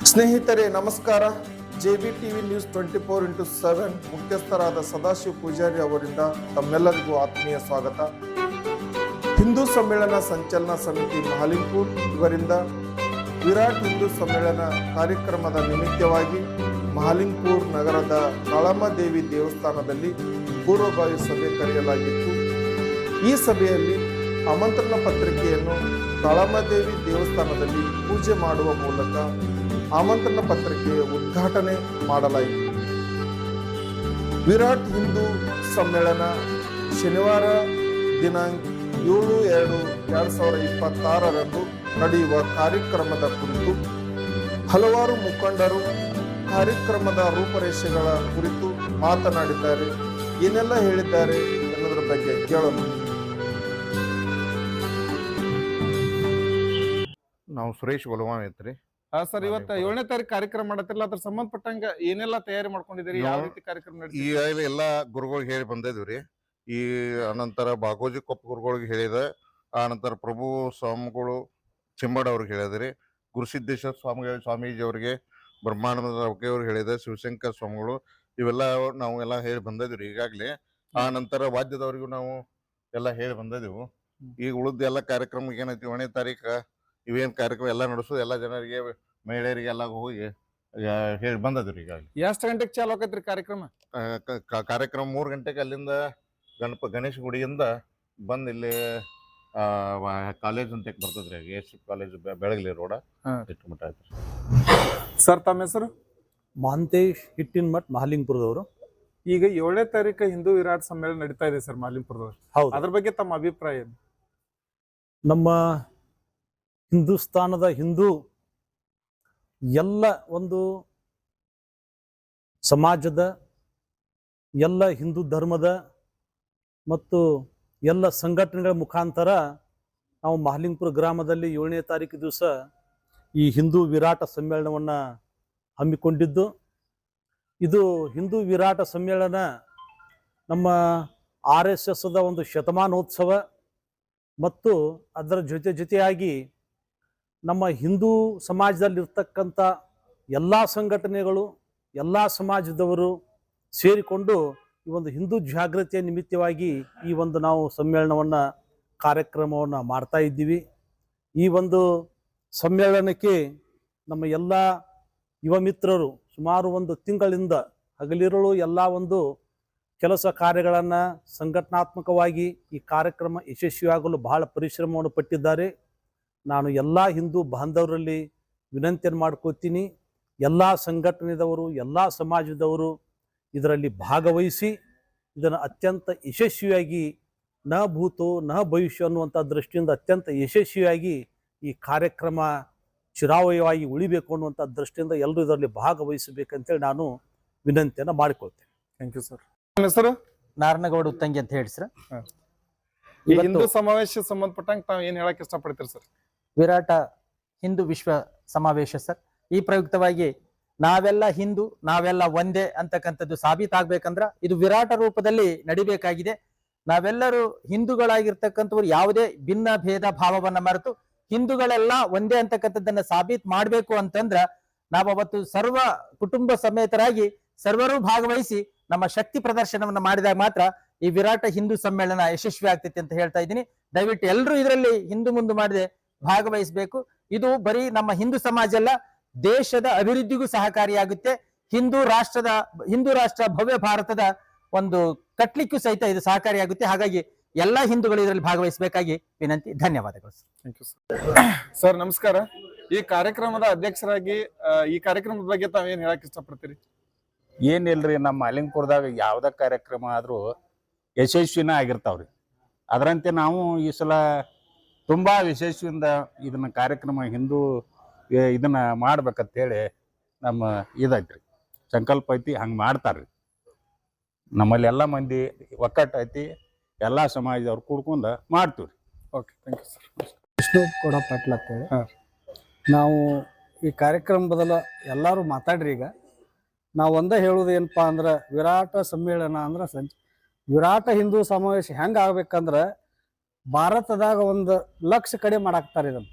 ಸ್ನೇಹಿತರೆ ನಮಸ್ಕಾರ. JB TV news 24x7 ಮುಖ್ಯಸ್ಥರಾದ ಸದಾಶಿವ ಪೂಜಾರಿ ಅವರಿಂದ ತಮ್ಮೆಲ್ಲರಿಗೂ ಆತ್ಮೀಯ ಸ್ವಾಗತ. ಹಿಂದೂ ಸಮ್ಮೇಳನ ಸಂಚಲನ ಸಮಿತಿ ಮಹಾಲಿಂಗ್ಪುರ್ ಇವರಿಂದ ವಿರಾಟ್ ಹಿಂದೂ ಸಮ್ಮೇಳನ ಕಾರ್ಯಕ್ರಮದ ನಿಮಿತ್ತವಾಗಿ ಮಹಾಲಿಂಗ್ಪುರ್ ನಗರದ ಕಾಳಮ್ಮದೇವಿ ದೇವಸ್ಥಾನದಲ್ಲಿ ಪೂರ್ವಭಾವಿ ಸಭೆ ಕರೆಯಲಾಗಿತ್ತು. ಈ ಸಭೆಯಲ್ಲಿ ಆಮಂತ್ರಣ ಪತ್ರಿಕೆಯನ್ನು ಕಾಳಮ್ಮದೇವಿ ದೇವಸ್ಥಾನದಲ್ಲಿ ಪೂಜೆ ಮಾಡುವ ಮೂಲಕ ಆಮಂತ್ರಣ ಪತ್ರಿಕೆಯ ಉದ್ಘಾಟನೆ ಮಾಡಲಾಯಿತು. ವಿರಾಟ್ ಹಿಂದೂ ಸಮ್ಮೇಳನ ಶನಿವಾರ ದಿನಾಂಕ 7/2/2026 ನಡೆಯುವ ಕಾರ್ಯಕ್ರಮದ ಕುರಿತು ಹಲವಾರು ಮುಖಂಡರು ಕಾರ್ಯಕ್ರಮದ ರೂಪರೇಷೆಗಳ ಕುರಿತು ಮಾತನಾಡಿದ್ದಾರೆ. ಏನೆಲ್ಲ ಹೇಳಿದ್ದಾರೆ ಅನ್ನೋದ್ರ ಬಗ್ಗೆ ಕೇಳೋಣ. ನಾವು ಸುರೇಶ್ ಗೊಲವಾನ್ ಐತ್ರಿ. ಸರ್, ಇವತ್ತ 7ನೇ ತಾರೀಕು ಕಾರ್ಯಕ್ರಮ ಮಾಡತ್ತಿರಲ್ಲ, ಅದ್ರ ಸಂಬಂಧಪಟ್ಟಂಗ ಏನೆಲ್ಲಾ ತಯಾರಿ ಮಾಡ್ಕೊಂಡಿದ್ದೀರಿ? ಯಾವ ರೀತಿ ಕಾರ್ಯಕ್ರಮ ನಡೆಸಿ? ಈಗಾಗಲೇ ಎಲ್ಲಾ ಗುರುಗಳಿಗೆ ಹೇಳಿ ಬಂದಿದ್ವಿ. ಈ ಅನಂತರ ಬಾಗೋಜಿ ಕೊಪ್ಪ ಗುರುಗಳಿಗೆ ಹೇಳಿದ, ಆ ನಂತರ ಪ್ರಭು ಸ್ವಾಮಿಗಳು ಚಿಂಬಾಡ್ ಅವ್ರಿಗೆ ಹೇಳಿದ್ರಿ, ಗುರುಸಿದ್ದೇಶ್ವರ ಸ್ವಾಮೀಜಿ ಅವರಿಗೆ, ಬ್ರಹ್ಮಾನಂದ ಅವ್ರಿಗೆ ಹೇಳಿದ, ಶಿವಶಂಕರ್ ಸ್ವಾಮಿಗಳು, ಇವೆಲ್ಲ ನಾವು ಎಲ್ಲ ಹೇಳಿ ಬಂದಿದ್ವಿ ಈಗಾಗಲೇ. ಆ ನಂತರ ವಾದ್ಯದವ್ರಿಗೂ ನಾವು ಎಲ್ಲ ಹೇಳಿ ಬಂದಿದ್ದೆವು. ಈಗ ಉಳಿದ ಎಲ್ಲ ಕಾರ್ಯಕ್ರಮಕ್ಕೆ ಏನೈತಿ 7ನೇ ತಾರೀಕು ಇವೇನ್ ಕಾರ್ಯಕ್ರಮ ಎಲ್ಲ ನಡೆಸೋದು, ಎಲ್ಲ ಜನರಿಗೆ ಮಹಿಳೆಯರಿಗೆ ಎಲ್ಲ ಹೋಗಿ ಹೇಳಿ ಬಂದದ್ರಿ. ಈಗಾಗಲೇ ಎಷ್ಟು ಗಂಟೆಗೆ ಚಾಲು ಆಕೈತ್ರಿ ಕಾರ್ಯಕ್ರಮ? ಕಾರ್ಯಕ್ರಮ 3 ಗಂಟೆಗೆ ಅಲ್ಲಿಂದ ಗಣೇಶ ಗುಡಿಯಿಂದ ಬಂದ್ ಇಲ್ಲಿ ಕಾಲೇಜ್ ಅಂತ ಬರ್ತದ್ರಿ, ಎಸ್ ಕಾಲೇಜ್ ಬೆಳಗ್ಲಿ ರೋಡ ಮಠ ಐತ್ರಿ. ಸರ್, ತಮ್ಮ ಹೆಸರು? ಮಹಂತೇಶ್ ಹಿಟ್ಟಿನ ಮಠ್ ಮಹಾಲಿಂಗ್ಪುರದವರು. ಈಗ 7ನೇ ತಾರೀಕು ಹಿಂದೂ ವಿರಾಟ್ ಸಮ್ಮೇಳನ ನಡೀತಾ ಇದೆ ಸರ್ ಮಹಾಲಿಂಗ್ಪುರದವರು. ಹೌದು. ಅದ್ರ ಬಗ್ಗೆ ತಮ್ಮ ಅಭಿಪ್ರಾಯ ಏನು? ನಮ್ಮ ಹಿಂದೂಸ್ತಾನದ ಹಿಂದೂ ಎಲ್ಲ ಒಂದು ಸಮಾಜದ, ಎಲ್ಲ ಹಿಂದೂ ಧರ್ಮದ ಮತ್ತು ಎಲ್ಲ ಸಂಘಟನೆಗಳ ಮುಖಾಂತರ ನಾವು ಮಹಾಲಿಂಗ್ಪುರ ಗ್ರಾಮದಲ್ಲಿ 7ನೇ ತಾರೀಕು ದಿವಸ ಈ ಹಿಂದೂ ವಿರಾಟ ಸಮ್ಮೇಳನವನ್ನು ಹಮ್ಮಿಕೊಂಡಿದ್ದು. ಇದು ಹಿಂದೂ ವಿರಾಟ ಸಮ್ಮೇಳನ ನಮ್ಮ RSSದ ಒಂದು ಶತಮಾನೋತ್ಸವ ಮತ್ತು ಅದರ ಜೊತೆಯಾಗಿ ನಮ್ಮ ಹಿಂದೂ ಸಮಾಜದಲ್ಲಿರ್ತಕ್ಕಂಥ ಎಲ್ಲ ಸಂಘಟನೆಗಳು, ಎಲ್ಲ ಸಮಾಜದವರು ಸೇರಿಕೊಂಡು ಈ ಒಂದು ಹಿಂದೂ ಜಾಗೃತಿಯ ನಿಮಿತ್ತವಾಗಿ ಈ ಒಂದು ನಾವು ಸಮ್ಮೇಳನವನ್ನು ಕಾರ್ಯಕ್ರಮವನ್ನು ಮಾಡ್ತಾ ಇದ್ದೀವಿ. ಈ ಒಂದು ಸಮ್ಮೇಳನಕ್ಕೆ ನಮ್ಮ ಎಲ್ಲ ಯುವ ಮಿತ್ರರು ಸುಮಾರು ಒಂದು ತಿಂಗಳಿಂದ ಹಗಲಿರುಳು ಎಲ್ಲ ಒಂದು ಕೆಲಸ ಕಾರ್ಯಗಳನ್ನು ಸಂಘಟನಾತ್ಮಕವಾಗಿ ಈ ಕಾರ್ಯಕ್ರಮ ಯಶಸ್ವಿಯಾಗಲು ಬಹಳ ಪರಿಶ್ರಮವನ್ನು ಪಟ್ಟಿದ್ದಾರೆ. ನಾನು ಎಲ್ಲ ಹಿಂದೂ ಬಾಂಧವರಲ್ಲಿ ವಿನಂತಿಯನ್ನು ಮಾಡ್ಕೋತೀನಿ, ಎಲ್ಲ ಸಂಘಟನೆದವರು, ಎಲ್ಲ ಸಮಾಜದವರು ಇದರಲ್ಲಿ ಭಾಗವಹಿಸಿ ಇದನ್ನು ಅತ್ಯಂತ ಯಶಸ್ವಿಯಾಗಿ ನ ಭೂತೋ ನ ಭವಿಷ್ಯ ಅನ್ನುವಂಥ ದೃಷ್ಟಿಯಿಂದ ಅತ್ಯಂತ ಯಶಸ್ವಿಯಾಗಿ ಈ ಕಾರ್ಯಕ್ರಮ ಚಿರಾವಯವಾಗಿ ಉಳಿಬೇಕು ಅನ್ನುವಂಥ ದೃಷ್ಟಿಯಿಂದ ಎಲ್ಲರೂ ಇದರಲ್ಲಿ ಭಾಗವಹಿಸಬೇಕಂತೇಳಿ ನಾನು ವಿನಂತಿಯನ್ನು ಮಾಡಿಕೊಳ್ತೇನೆ. Thank you sir. ನಿಮ್ಮ ಹೆಸರು? ನಾರಾಯಣಗೌಡ ಉತ್ತಂಗಿ ಅಂತ ಹೇಳಿ ಸರ್. ಈ ಹಿಂದೂ ಸಮಾವೇಶ ಸಂಬಂಧಪಟ್ಟಂಗೆ ತಾವು ಏನ್ ಹೇಳಕ್ ಇಷ್ಟಪಡ್ತೀರಿ ಸರ್? ವಿರಾಟ ಹಿಂದೂ ವಿಶ್ವ ಸಮಾವೇಶ ಸರ್. ಈ ಪ್ರಯುಕ್ತವಾಗಿ ನಾವೆಲ್ಲ ಹಿಂದೂ, ನಾವೆಲ್ಲ ಒಂದೇ ಅಂತಕ್ಕಂಥದ್ದು ಸಾಬೀತಾಗ್ಬೇಕಂದ್ರ ಇದು ವಿರಾಟ ರೂಪದಲ್ಲಿ ನಡಿಬೇಕಾಗಿದೆ. ನಾವೆಲ್ಲರೂ ಹಿಂದೂಗಳಾಗಿರ್ತಕ್ಕಂಥವ್ರು ಯಾವುದೇ ಭಿನ್ನ ಭೇದ ಭಾವವನ್ನ ಮರೆತು ಹಿಂದೂಗಳೆಲ್ಲ ಒಂದೇ ಅಂತಕ್ಕಂಥದ್ದನ್ನ ಸಾಬೀತ್ ಮಾಡ್ಬೇಕು ಅಂತಂದ್ರ ನಾವು ಅವತ್ತು ಸರ್ವ ಕುಟುಂಬ ಸಮೇತರಾಗಿ ಸರ್ವರು ಭಾಗವಹಿಸಿ ನಮ್ಮ ಶಕ್ತಿ ಪ್ರದರ್ಶನವನ್ನ ಮಾಡಿದಾಗ ಮಾತ್ರ ಈ ವಿರಾಟ ಹಿಂದೂ ಸಮ್ಮೇಳನ ಯಶಸ್ವಿ ಆಗ್ತೈತಿ ಅಂತ ಹೇಳ್ತಾ ಇದ್ದೀನಿ. ದಯವಿಟ್ಟು ಎಲ್ಲರೂ ಇದರಲ್ಲಿ ಹಿಂದೂ ಮುಂದೆ ಮಾಡದೆ ಭಾಗವಹಿಸಬೇಕು. ಇದು ಬರೀ ನಮ್ಮ ಹಿಂದೂ ಸಮಾಜ ಅಲ್ಲ, ದೇಶದ ಅಭಿವೃದ್ಧಿಗೂ ಸಹಕಾರಿಯಾಗುತ್ತೆ. ಹಿಂದೂ ರಾಷ್ಟ್ರ ಭವ್ಯ ಭಾರತದ ಒಂದು ಕಟ್ಲಿಕ್ಕೂ ಸಹಿತ ಇದು ಸಹಕಾರಿಯಾಗುತ್ತೆ. ಹಾಗಾಗಿ ಎಲ್ಲಾ ಹಿಂದೂಗಳು ಇದರಲ್ಲಿ ಭಾಗವಹಿಸಬೇಕಾಗಿ ವಿನಂತಿ. ಧನ್ಯವಾದಗಳು. Thank you sir. ಸರ್ ನಮಸ್ಕಾರ. ಈ ಕಾರ್ಯಕ್ರಮದ ಅಧ್ಯಕ್ಷರಾಗಿ ಈ ಕಾರ್ಯಕ್ರಮದ ಬಗ್ಗೆ ತಾವ್ ಏನ್ ಹೇಳಕ್ ಇಷ್ಟಪಡ್ತೀರಿ? ಏನಿಲ್ರಿ, ನಮ್ಮ ಮಹಾಲಿಂಗ್ಪುರದಾಗ ಯಾವ್ದ ಕಾರ್ಯಕ್ರಮ ಆದ್ರೂ ಯಶಸ್ವಿನ ಆಗಿರ್ತಾವ್ರಿ. ಅದರಂತೆ ನಾವು ಈ ಸಲ ತುಂಬಾ ಯಶಸ್ವಿಯಿಂದ ಇದನ್ನ ಕಾರ್ಯಕ್ರಮ ಹಿಂದೂ ಇದನ್ನ ಮಾಡ್ಬೇಕಂತೇಳಿ ನಮ್ಮ ಇದೈತ್ರಿ, ಸಂಕಲ್ಪ ಐತಿ. ಹಂಗೆ ಮಾಡ್ತಾರ್ರಿ. ನಮ್ಮಲ್ಲಿ ಎಲ್ಲ ಮಂದಿ ಒಕ್ಕಟ್ಟು ಐತಿ, ಎಲ್ಲಾ ಸಮಾಜದವ್ರು ಕೂಡ್ಕೊಂಡ ಮಾಡ್ತೀವ್ರಿ. Okay, thank you sir. Vishnu ಕೂಡ ಪಾಟ್ಲ ಅಂತೇಳಿ ನಾವು ಈ ಕಾರ್ಯಕ್ರಮ ಬದಲ ಎಲ್ಲರೂ ಮಾತಾಡ್ರಿ. ಈಗ ನಾವು ಒಂದೇ ಹೇಳೋದು ಏನಪ್ಪಾ ಅಂದ್ರೆ, ವಿರಾಟ ಸಮ್ಮೇಳನ ಅಂದ್ರೆ ವಿರಾಟ ಹಿಂದೂ ಸಮಾವೇಶ ಹೆಂಗೆ ಆಗ್ಬೇಕಂದ್ರೆ ಭಾರತದಾಗ 1 ಲಕ್ಷ ಕಡೆ ಮಾಡಾಕ್ತಾರೆ ಇದನ್ನು.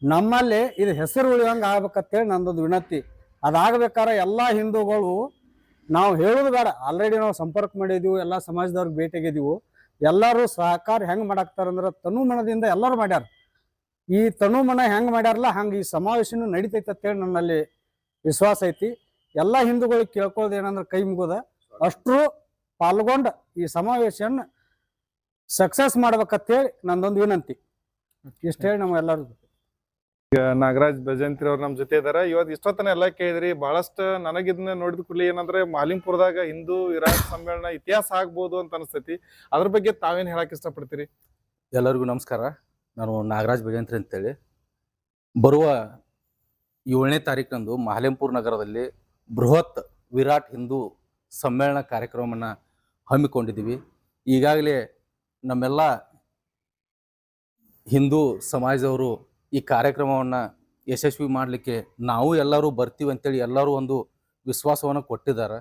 ನಮ್ಮಲ್ಲಿ ಇದು ಹೆಸರು ಉಳಿಯೋಂಗೆ ಆಗ್ಬೇಕಂತೇಳಿ ನಂದೊಂದು ವಿನಂತಿ. ಅದಾಗಬೇಕಾದ್ರೆ ಎಲ್ಲ ಹಿಂದೂಗಳು ನಾವು ಹೇಳೋದು ಬೇಡ, ಆಲ್ರೆಡಿ ನಾವು ಸಂಪರ್ಕ ಮಾಡಿದೀವಿ, ಎಲ್ಲ ಸಮಾಜದವ್ರಿಗೆ ಭೇಟಿಯಾಗಿದ್ದೀವಿ. ಎಲ್ಲರೂ ಸಹಕಾರ ಹೆಂಗೆ ಮಾಡಾಕ್ತಾರಂದ್ರೆ ತನುಮನದಿಂದ ಎಲ್ಲರೂ ಮಾಡ್ಯಾರ. ಈ ತನುಮನ ಹೆಂಗೆ ಮಾಡ್ಯಾರಲ್ಲ ಹಂಗೆ ಈ ಸಮಾವೇಶನೂ ನಡೀತೈತೆ ಅಂತೇಳಿ ನನ್ನಲ್ಲಿ ವಿಶ್ವಾಸ ಐತಿ. ಎಲ್ಲ ಹಿಂದೂಗಳಿಗೆ ಕೇಳ್ಕೊಳ್ಳೋದು ಏನಂದ್ರೆ ಕೈ ಮುಗೋದ ಅಷ್ಟರು ಪಾಲ್ಗೊಂಡು ಈ ಸಮಾವೇಶನ ಸಕ್ಸಸ್ ಮಾಡ್ಬೇಕಂತೇಳಿ ನಂದೊಂದು ವಿನಂತಿ. ಇಷ್ಟು ಹೇಳಿ ನಮ್ಮ ಎಲ್ಲರಿಗೂ. ಈಗ ನಾಗರಾಜ್ ಭಜಂತ್ರಿ ಅವ್ರು ನಮ್ ಜೊತೆ ಇದಾರ. ಇವತ್ತು ಇಷ್ಟೊತ್ತನ ಎಲ್ಲ ಕೇಳಿದ್ರಿ. ಬಹಳಷ್ಟು ನನಗಿದ್ನ ನೋಡಿದ ಕೂಡಲೇ ಏನಂದ್ರೆ ಮಾಲಿಂಗ್ಪುರದಾಗ ಹಿಂದೂ ವಿರಾಟ್ ಸಮ್ಮೇಳನ ಇತಿಹಾಸ ಆಗ್ಬೋದು ಅಂತ ಅನಿಸ್ತೈತಿ. ಅದ್ರ ಬಗ್ಗೆ ತಾವೇನ್ ಹೇಳಕ್ ಇಷ್ಟಪಡ್ತೀರಿ? ಎಲ್ಲರಿಗೂ ನಮಸ್ಕಾರ. ನಾನು ನಾಗರಾಜ್ ಭಜಂತ್ರಿ ಅಂತೇಳಿ. ಬರುವ 7ನೇ ತಾರೀಕಿನಂದು ಮಹಾಲಿಂಪುರ ನಗರದಲ್ಲಿ ಬೃಹತ್ ವಿರಾಟ್ ಹಿಂದೂ ಸಮ್ಮೇಳನ ಕಾರ್ಯಕ್ರಮವನ್ನು ಹಮ್ಮಿಕೊಂಡಿದ್ದೀವಿ. ಈಗಾಗಲೇ ನಮ್ಮೆಲ್ಲ ಹಿಂದೂ ಸಮಾಜದವರು ಈ ಕಾರ್ಯಕ್ರಮವನ್ನು ಯಶಸ್ವಿ ಮಾಡಲಿಕ್ಕೆ ನಾವು ಎಲ್ಲರೂ ಬರ್ತೀವಿ ಅಂತೇಳಿ ಎಲ್ಲರೂ ಒಂದು ವಿಶ್ವಾಸವನ್ನು ಕೊಟ್ಟಿದ್ದಾರೆ.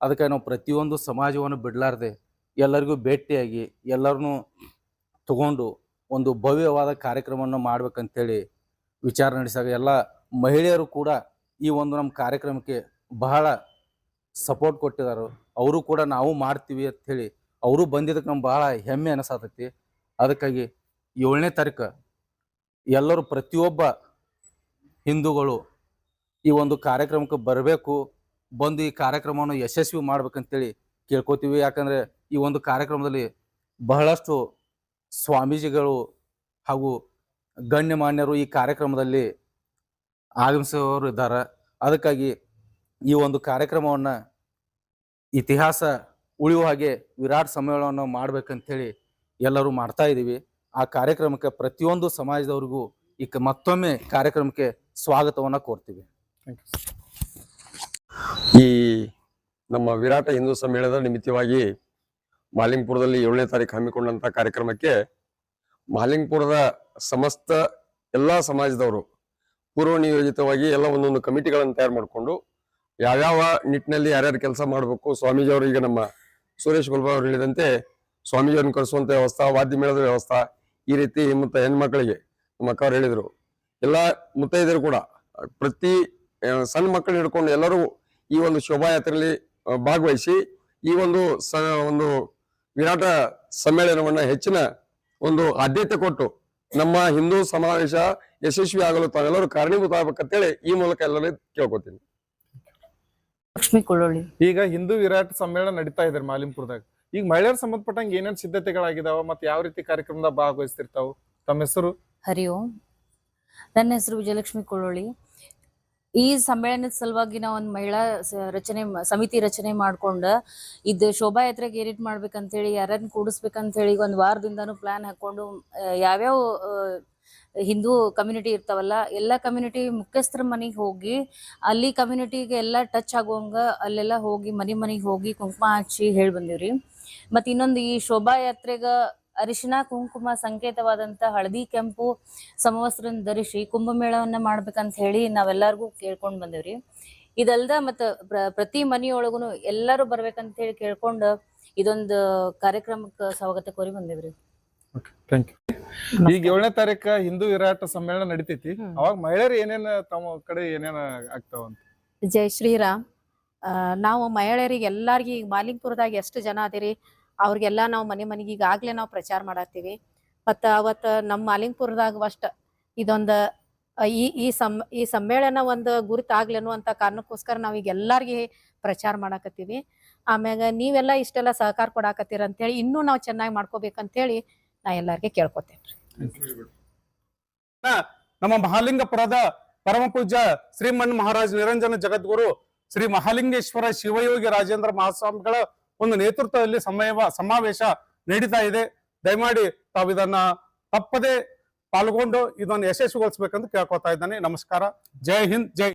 ಅದಕ್ಕೆ ನಾವು ಪ್ರತಿಯೊಂದು ಸಮಾಜವನ್ನು ಬಿಡಲಾರ್ದೆ ಎಲ್ಲರಿಗೂ ಭೇಟಿಯಾಗಿ ಎಲ್ಲರನ್ನೂ ತಗೊಂಡು ಒಂದು ಭವ್ಯವಾದ ಕಾರ್ಯಕ್ರಮವನ್ನು ಮಾಡ್ಬೇಕಂತೇಳಿ ವಿಚಾರ ನಡೆಸಿದಾಗ ಎಲ್ಲ ಮಹಿಳೆಯರು ಕೂಡ ಈ ಒಂದು ನಮ್ಮ ಕಾರ್ಯಕ್ರಮಕ್ಕೆ ಬಹಳ ಸಪೋರ್ಟ್ ಕೊಟ್ಟಿದ್ದಾರೆ. ಅವರು ಕೂಡ ನಾವು ಮಾಡ್ತೀವಿ ಅಂಥೇಳಿ ಅವರು ಬಂದಿದ್ದಕ್ಕೆ ನಮ್ಗೆ ಬಹಳ ಹೆಮ್ಮೆ ಅನಿಸತೈತಿ. ಅದಕ್ಕಾಗಿ 7ನೇ ತಾರೀಕು ಎಲ್ಲರೂ ಪ್ರತಿಯೊಬ್ಬ ಹಿಂದೂಗಳು ಈ ಒಂದು ಕಾರ್ಯಕ್ರಮಕ್ಕೆ ಬರಬೇಕು, ಬಂದು ಈ ಕಾರ್ಯಕ್ರಮವನ್ನು ಯಶಸ್ವಿ ಮಾಡ್ಬೇಕಂತೇಳಿ ಕೇಳ್ಕೊತೀವಿ. ಯಾಕಂದರೆ ಈ ಒಂದು ಕಾರ್ಯಕ್ರಮದಲ್ಲಿ ಬಹಳಷ್ಟು ಸ್ವಾಮೀಜಿಗಳು ಹಾಗೂ ಗಣ್ಯಮಾನ್ಯರು ಈ ಕಾರ್ಯಕ್ರಮದಲ್ಲಿ ಆಗಮಿಸುವವರು ಇದ್ದಾರೆ. ಅದಕ್ಕಾಗಿ ಈ ಒಂದು ಕಾರ್ಯಕ್ರಮವನ್ನು ಇತಿಹಾಸ ಉಳಿಯುವ ಹಾಗೆ ವಿರಾಟ್ ಸಮ್ಮೇಳನವನ್ನು ಮಾಡ್ಬೇಕಂತೇಳಿ ಎಲ್ಲರೂ ಮಾಡ್ತಾ ಇದ್ದೀವಿ. ಆ ಕಾರ್ಯಕ್ರಮಕ್ಕೆ ಪ್ರತಿಯೊಂದು ಸಮಾಜದವ್ರಿಗೂ ಈಗ ಮತ್ತೊಮ್ಮೆ ಕಾರ್ಯಕ್ರಮಕ್ಕೆ ಸ್ವಾಗತವನ್ನು ಕೋರ್ತೀವಿ. ಈ ನಮ್ಮ ವಿರಾಟ ಹಿಂದೂ ಸಮ್ಮೇಳನದ ನಿಮಿತ್ತವಾಗಿ ಮಾಲಿಂಗ್ಪುರದಲ್ಲಿ 7ನೇ ತಾರೀಕು ಹಮ್ಮಿಕೊಂಡಂತ ಕಾರ್ಯಕ್ರಮಕ್ಕೆ ಮಾಲಿಂಗ್ಪುರದ ಸಮಸ್ತ ಎಲ್ಲಾ ಸಮಾಜದವರು ಪೂರ್ವ ನಿಯೋಜಿತವಾಗಿ ಎಲ್ಲ ಒಂದೊಂದು ಕಮಿಟಿಗಳನ್ನು ತಯಾರು ಮಾಡಿಕೊಂಡು ಯಾವ್ಯಾವ ನಿಟ್ಟಿನಲ್ಲಿ ಯಾರ್ಯಾರು ಕೆಲಸ ಮಾಡಬೇಕು, ಸ್ವಾಮೀಜಿಯವರು ಈಗ ನಮ್ಮ ಸುರೇಶ್ ಗುಲ್ಬಾ ಅವರು ಹೇಳಿದಂತೆ ಸ್ವಾಮೀಜಿಯವ್ರನ್ನ ಕರೆಸುವಂತ ವ್ಯವಸ್ಥೆ, ವಾದ್ಯ ಮೇಳದ ವ್ಯವಸ್ಥೆ, ಈ ರೀತಿ ಮತ್ತೆ ಹೆಣ್ಮಕ್ಳಿಗೆ ನಮ್ಮ ಅಕ್ಕ ಅವ್ರು ಹೇಳಿದ್ರು ಎಲ್ಲ ಮುತ್ತೈದರು ಕೂಡ ಪ್ರತಿ ಸಣ್ಣ ಮಕ್ಕಳನ್ನ ಹಿಡ್ಕೊಂಡು ಎಲ್ಲರೂ ಈ ಒಂದು ಶೋಭಾಯಾತ್ರೆಯಲ್ಲಿ ಭಾಗವಹಿಸಿ ಈ ಒಂದು ವಿರಾಟ ಸಮ್ಮೇಳನವನ್ನ ಹೆಚ್ಚಿನ ಒಂದು ಆದ್ಯತೆ ಕೊಟ್ಟು ನಮ್ಮ ಹಿಂದೂ ಸಮಾವೇಶ ಯಶಸ್ವಿ ಆಗಲು ತಾವೆಲ್ಲರೂ ಕಾರಣೀಭೂತ ಆಗ್ಬೇಕಂತೇಳಿ ಈ ಮೂಲಕ ಎಲ್ಲರೂ ಕೇಳ್ಕೊತೀನಿ. ಲಕ್ಷ್ಮಿ ಕೊಳ್ಳೋಳಿ. ಈಗ ಹಿಂದೂ ವಿರಾಟ್ ಸಮ್ಮೇಳನ ನಡೀತಾ ಇದ್ದಾರೆ ಮಾಲಿಂಪುರದಾಗ. ಈಗ ಮಹಿಳೆಯರ್ ಸಂಬಂಧಪಟ್ಟಂಗೆ ಏನೇನ್ ಸಿದ್ಧತೆಗಳಾಗಿದಾವ ಮತ್ತೆ ಯಾವ ರೀತಿ ಕಾರ್ಯಕ್ರಮದಾಗ ಭಾಗವಹಿಸ್ತಿರ್ತಾವ? ತಮ್ಮ ಹೆಸರು? ಹರಿ ಓಂ. ನನ್ನ ಹೆಸರು ವಿಜಯಲಕ್ಷ್ಮಿ ಕೊಳ್ಳೋಳಿ. ಈ ಸಮ್ಮೇಳನದ ಸಲುವಾಗಿ ನಾವು ಒಂದು ಮಹಿಳಾ ಸಮಿತಿ ರಚನೆ ಮಾಡ್ಕೊಂಡು ಇದು ಶೋಭಾಯಾತ್ರೆಗೆ ಏರಿಟ್ ಮಾಡ್ಬೇಕಂತೇಳಿ ಯಾರನ್ನ ಕೂಡಿಸ್ಬೇಕಂತೇಳಿ ಒಂದು ವಾರದಿಂದಾನು ಪ್ಲಾನ್ ಹಾಕೊಂಡು ಯಾವ್ಯಾವ ಹಿಂದೂ ಕಮ್ಯುನಿಟಿ ಇರ್ತಾವಲ್ಲ ಎಲ್ಲ ಕಮ್ಯುನಿಟಿ ಮುಖ್ಯಸ್ಥರ ಮನೆಗೆ ಹೋಗಿ ಅಲ್ಲಿ ಕಮ್ಯುನಿಟಿಗೆ ಎಲ್ಲ ಟಚ್ ಆಗುವಂಗ ಅಲ್ಲೆಲ್ಲ ಹೋಗಿ ಮನೆಗೆ ಹೋಗಿ ಕುಂಕುಮ ಹಚ್ಚಿ ಹೇಳಿ ಬಂದಿವ್ರಿ. ಮತ್ತು ಇನ್ನೊಂದು ಈ ಶೋಭಾಯಾತ್ರೆಗ ಅರಿಶಿನ ಕುಂಕುಮ ಸಂಕೇತವಾದಂತ ಹಳದಿ ಕೆಂಪು ಸಮವಸ್ತ್ರನ ಧರಿಸಿ ಕುಂಭಮೇಳವನ್ನ ಮಾಡ್ಬೇಕಂತ ಹೇಳಿ ನಾವೆಲ್ಲರಿಗೂ ಕೇಳ್ಕೊಂಡ್ ಬಂದೇವ್ರಿ. ಇದಲ್ದ ಮತ್ತ ಪ್ರತಿ ಮನೆಯೊಳಗುನು ಎಲ್ಲರೂ ಬರ್ಬೇಕಂತ ಹೇಳಿ ಕೇಳ್ಕೊಂಡು ಇದೊಂದು ಕಾರ್ಯಕ್ರಮಕ್ಕೆ ಸ್ವಾಗತ ಕೋರಿ ಬಂದೇವ್ರಿ. Thank you. ಈಗ 7ನೇ ತಾರೀಕ ಹಿಂದೂ ವಿರಾಟ್ ಸಮ್ಮೇಳನ ನಡಿತೈತಿ. ಅವಾಗ ಮಹಿಳೆಯರು ಏನೇನ ತಮ್ಮ ಕಡೆ ಏನೇನ ಆಗ್ತಾವಂತ? ಜೈ ಶ್ರೀರಾಮ್. ನಾವು ಮಹಿಳೆಯರಿಗೆ ಎಲ್ಲಾರ್ಗಿ ಈಗ ಮಾಲಿಂಗ್ಪುರದಾಗ ಎಷ್ಟು ಜನ ಅದಿರಿ ಅವ್ರಿಗೆಲ್ಲ ನಾವು ಮನೆಗೆ ಈಗಾಗ್ಲೇ ನಾವು ಪ್ರಚಾರ ಮಾಡತ್ತೀವಿ. ಮತ್ತು ಅವತ್ತು ನಮ್ಮ ಮಾಲಿಂಗ್ಪುರದಾಗ ಅಷ್ಟ ಇದೊಂದು ಈ ಸಮ್ಮೇಳನ ಒಂದು ಗುರುತಾಗ್ಲೇನು ಅಂತ ಕಾರಣಕ್ಕೋಸ್ಕರ ನಾವು ಈಗ ಎಲ್ಲಾರ್ಗಿ ಪ್ರಚಾರ ಮಾಡಾಕತ್ತೀವಿ. ಆಮ್ಯಾಗ ನೀವೆಲ್ಲ ಇಷ್ಟೆಲ್ಲ ಸಹಕಾರ ಕೊಡಾಕತ್ತೀರ ಅಂತೇಳಿ ಇನ್ನೂ ನಾವು ಚೆನ್ನಾಗಿ ಮಾಡ್ಕೋಬೇಕಂತೇಳಿ ನಾ ಎಲ್ಲಾರ್ಗೆ ಕೇಳ್ಕೊತೇನ್ರಿ. ನಮ್ಮ ಮಹಾಲಿಂಗಪುರದ ಪರಮ ಪೂಜ್ಯ ಶ್ರೀಮನ್ ಮಹಾರಾಜ್ ನಿರಂಜನ ಜಗದ್ಗುರು ಶ್ರೀ ಮಹಾಲಿಂಗೇಶ್ವರ ಶಿವಯೋಗಿ ರಾಜೇಂದ್ರ ಮಹಾಸ್ವಾಮಿಗಳ ಒಂದು ನೇತೃತ್ವದಲ್ಲಿ ಸಮಾವೇಶ ನಡೀತಾ ಇದೆ. ದಯಮಾಡಿ ತಾವು ಇದನ್ನ ತಪ್ಪದೆ ಪಾಲ್ಗೊಂಡು ಇದನ್ನು ಯಶಸ್ವಿಗೊಳಿಸಬೇಕಂತ ಕೇಳ್ಕೊತಾ ಇದ್ದಾನೆ. ನಮಸ್ಕಾರ. ಜೈ ಹಿಂದ್, ಜೈ